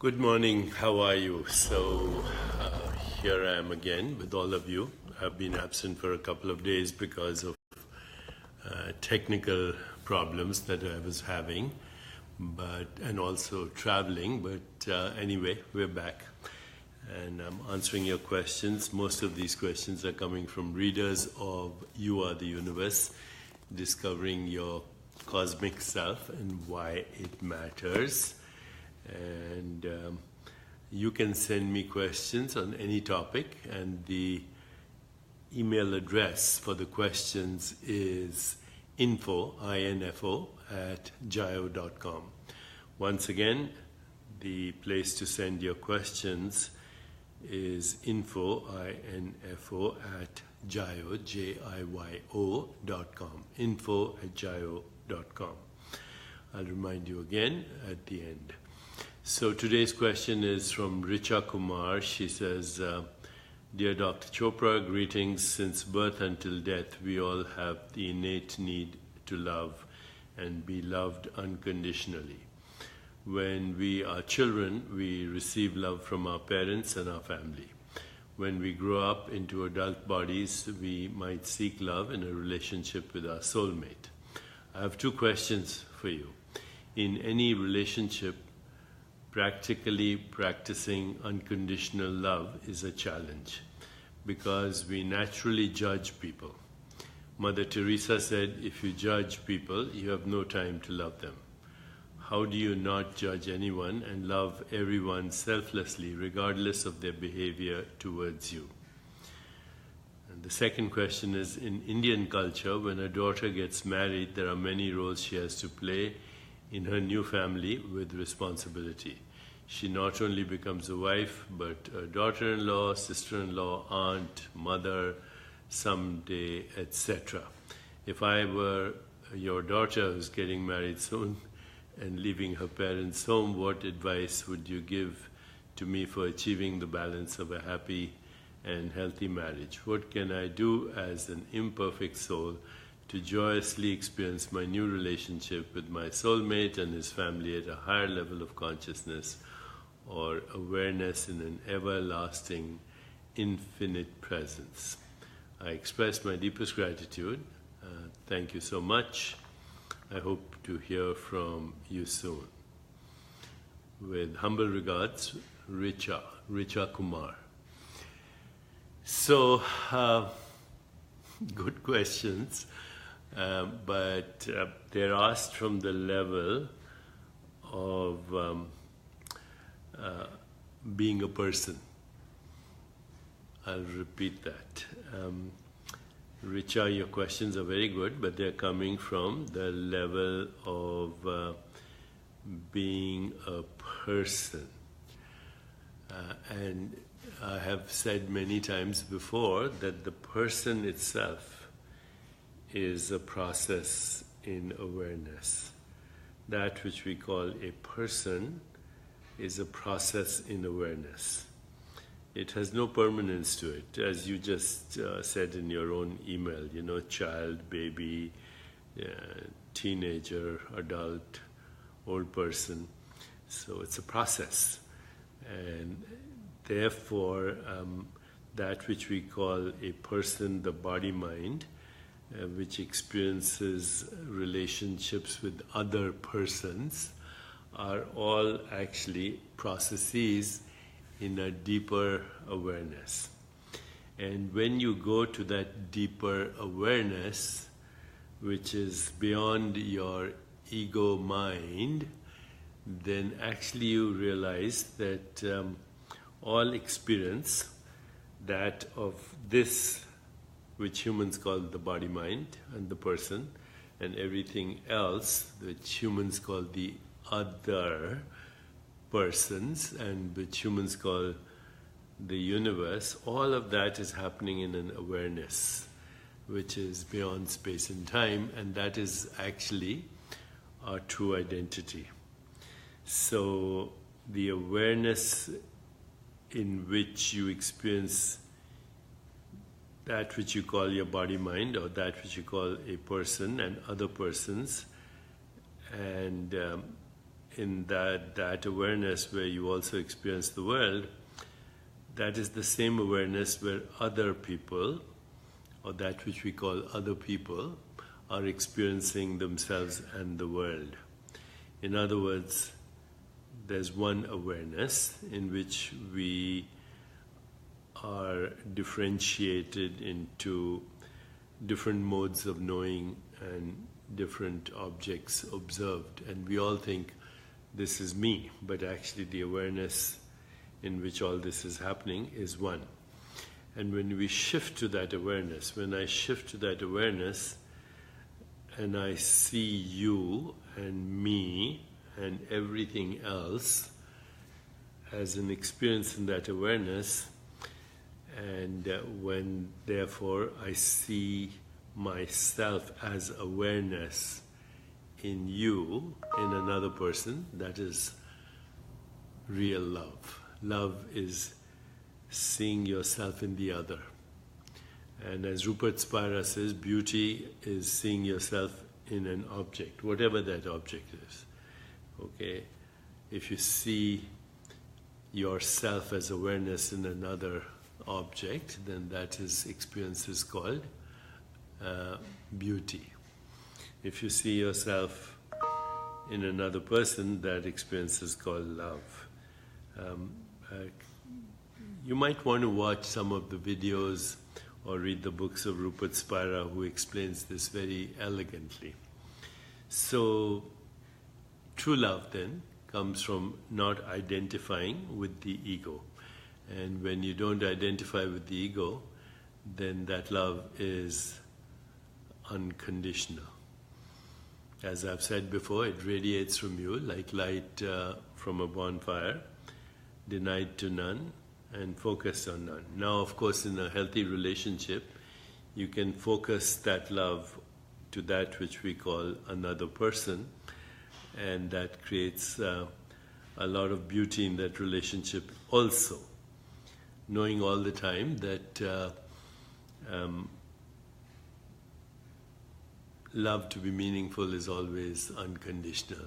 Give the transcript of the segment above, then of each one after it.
Good morning, how are you? Here I am again with all of you. I've been absent for a couple of days because of technical problems that I was having, and also traveling, but anyway, we're back. And I'm answering your questions. Most of these questions are coming from readers of You Are the Universe, discovering your cosmic self and why it matters. And you can send me questions on any topic, and the email address for the questions is info @jayo.com. Once again, the place to send your questions is info @jayo.com. info@jayo.com. I'll remind you again at the end. So today's question is from Richa Kumar. She says, Dear Dr. Chopra, greetings. Since birth until death, we all have the innate need to love and be loved unconditionally. When we are children, we receive love from our parents and our family. When we grow up into adult bodies, we might seek love in a relationship with our soulmate. I have two questions for you. In any relationship, practically practicing unconditional love is a challenge because we naturally judge people. Mother Teresa said, if you judge people, you have no time to love them. How do you not judge anyone and love everyone selflessly, regardless of their behavior towards you? And the second question is, in Indian culture, when a daughter gets married, there are many roles she has to play in her new family with responsibility. She not only becomes a wife, but a daughter-in-law, sister-in-law, aunt, mother, someday, etc. If I were your daughter who's getting married soon and leaving her parents' home, what advice would you give to me for achieving the balance of a happy and healthy marriage? What can I do as an imperfect soul to joyously experience my new relationship with my soulmate and his family at a higher level of consciousness or awareness in an everlasting, infinite presence? I express my deepest gratitude. Thank you so much. I hope to hear from you soon. With humble regards, Richa Kumar. So, good questions. But they're asked from the level of being a person. I'll repeat that. Richa, your questions are very good, but they're coming from the level of being a person. And I have said many times before that the person itself is a process in awareness. That which we call a person is a process in awareness. It has no permanence to it, as you just said in your own email, child, baby, teenager, adult, old person. So it's a process. And therefore, that which we call a person, the body-mind, which experiences relationships with other persons, are all actually processes in a deeper awareness. And when you go to that deeper awareness, which is beyond your ego mind, then actually you realize that all experience, that of this which humans call the body-mind and the person, and everything else which humans call the other persons and which humans call the universe, all of that is happening in an awareness which is beyond space and time, and that is actually our true identity. So the awareness in which you experience that which you call your body-mind, or that which you call a person and other persons, and in that awareness where you also experience the world, that is the same awareness where other people, or that which we call other people, are experiencing themselves and the world. In other words, there's one awareness in which we are differentiated into different modes of knowing and different objects observed. And we all think this is me, but actually the awareness in which all this is happening is one. And when we shift to that awareness, when I shift to that awareness and I see you and me and everything else as an experience in that awareness, and when therefore I see myself as awareness in you, in another person, that is real love. Love is seeing yourself in the other. And as Rupert Spira says, beauty is seeing yourself in an object, whatever that object is. Okay? If you see yourself as awareness in another object, then that experience is called beauty. If you see yourself in another person, that experience is called love. You might want to watch some of the videos or read the books of Rupert Spira, who explains this very elegantly. So, true love then comes from not identifying with the ego. And when you don't identify with the ego, then that love is unconditional. As I've said before, it radiates from you like light from a bonfire, denied to none and focused on none. Now, of course, in a healthy relationship, you can focus that love to that which we call another person, and that creates a lot of beauty in that relationship also, knowing all the time that love to be meaningful is always unconditional.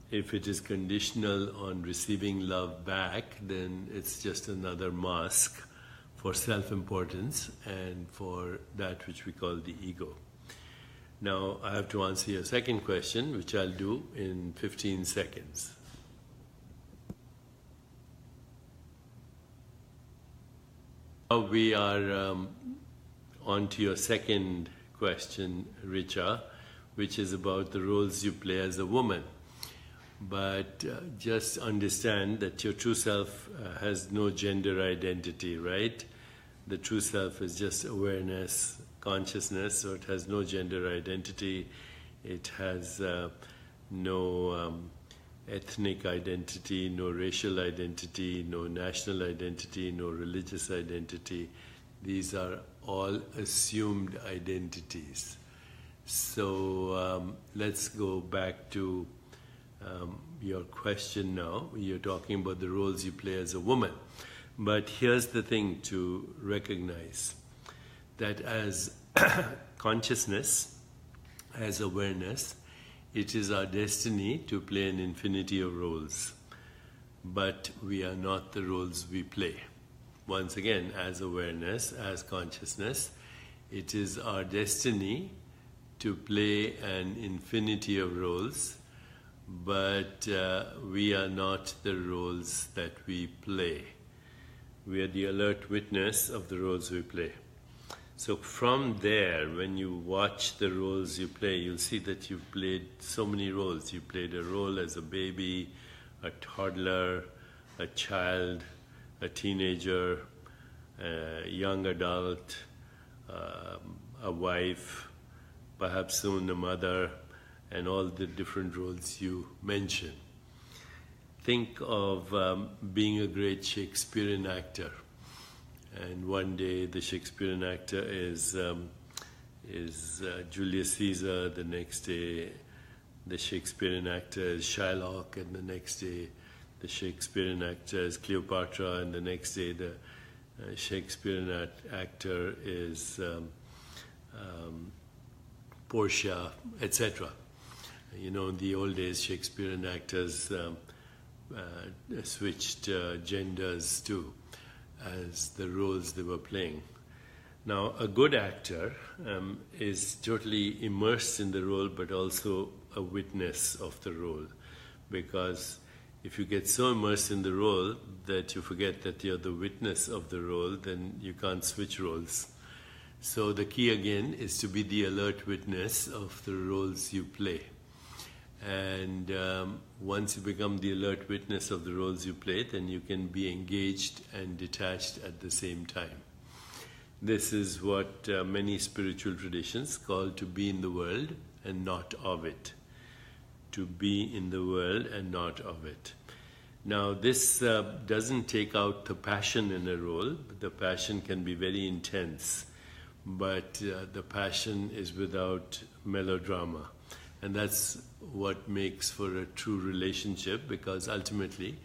If it is conditional on receiving love back, then it's just another mask for self-importance and for that which we call the ego. Now, I have to answer your second question, which I'll do in 15 seconds. Now we are on to your second question, Richa, which is about the roles you play as a woman. But just understand that your true self has no gender identity, right? The true self is just awareness, consciousness, so it has no gender identity. It has no ethnic identity, no racial identity, no national identity, no religious identity. These are all assumed identities. So let's go back to your question now. You're talking about the roles you play as a woman. But here's the thing to recognize, that as consciousness, as awareness, it is our destiny to play an infinity of roles. But we are not the roles we play. Once again, as awareness, as consciousness, it is our destiny to play an infinity of roles, but we are not the roles that we play. We are the alert witness of the roles we play. So from there, when you watch the roles you play, you'll see that you've played so many roles. You played a role as a baby, a toddler, a child, a teenager, a young adult, a wife, perhaps soon a mother, and all the different roles you mention. Think of being a great Shakespearean actor, and one day the Shakespearean actor is Julius Caesar, the next day the Shakespearean actor is Shylock, and the next day the Shakespearean actor is Cleopatra, and the next day the Shakespearean actor is Portia, etc. In the old days, Shakespearean actors switched genders too, as the roles they were playing. Now, a good actor is totally immersed in the role, but also a witness of the role. Because if you get so immersed in the role that you forget that you're the witness of the role, then you can't switch roles. So the key again is to be the alert witness of the roles you play. And once you become the alert witness of the roles you play, then you can be engaged and detached at the same time. This is what many spiritual traditions call to be in the world and not of it. To be in the world and not of it. Now, this doesn't take out the passion in a role. The passion can be very intense, but the passion is without melodrama. And that's what makes for a true relationship, because ultimately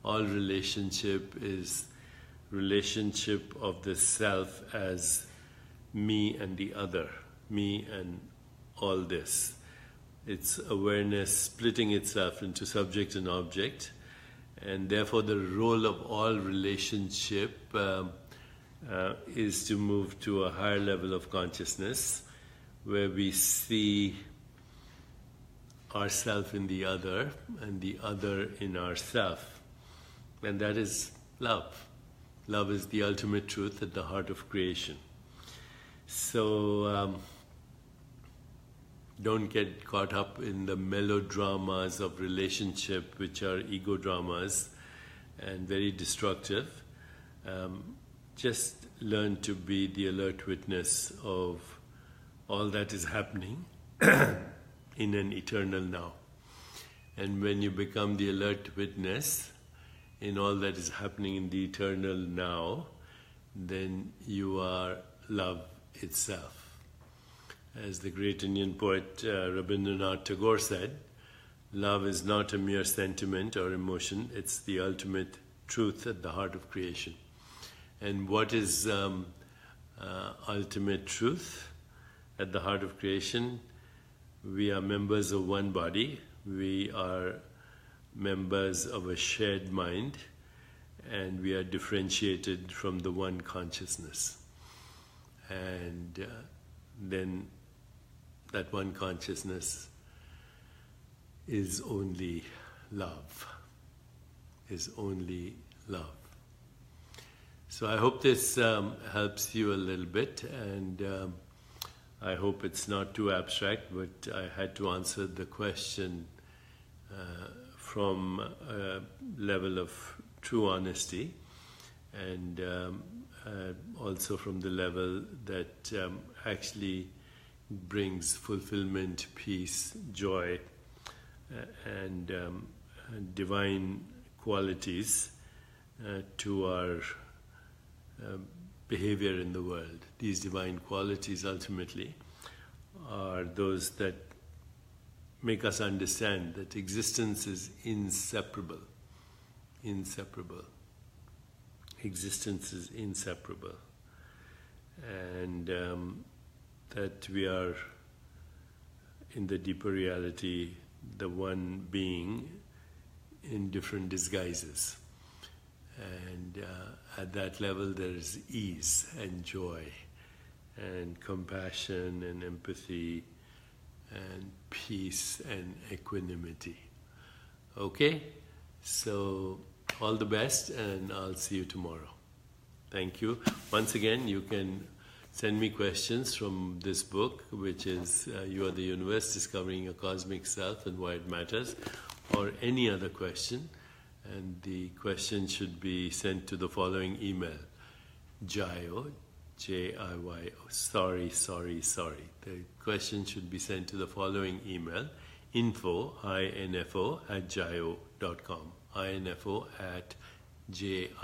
all relationship is relationship of the self as me and the other, me and all this. It's awareness splitting itself into subject and object, and therefore the role of all relationship is to move to a higher level of consciousness where we see ourself in the other and the other in ourself. And that is love. Love is the ultimate truth at the heart of creation. So don't get caught up in the melodramas of relationship, which are ego dramas and very destructive. Just learn to be the alert witness of all that is happening in an eternal now. And when you become the alert witness in all that is happening in the eternal now, then you are love itself. As the great Indian poet Rabindranath Tagore said, love is not a mere sentiment or emotion, it's the ultimate truth at the heart of creation. And what is ultimate truth at the heart of creation? We are members of one body, we are members of a shared mind, and we are differentiated from the one consciousness. And then that one consciousness is only love, is only love. So I hope this helps you a little bit, and I hope it's not too abstract, but I had to answer the question from a level of true honesty, and also from the level that actually brings fulfillment, peace, joy, and divine qualities to our behavior in the world. These divine qualities ultimately are those that make us understand that existence is inseparable. Inseparable. Existence is inseparable. And that we are, in the deeper reality, the one being in different disguises. And at that level there is ease and joy and compassion and empathy and peace and equanimity. Okay? So all the best, and I'll see you tomorrow. Thank you. Once again, you can send me questions from this book, which is You Are the Universe, Discovering Your Cosmic Self and Why It Matters, or any other question. And the question should be sent to the following email: Jayo, J-I-Y-O, sorry. The question should be sent to the following email: info, I-N-F-O, @jayo.com, info @jayo.com.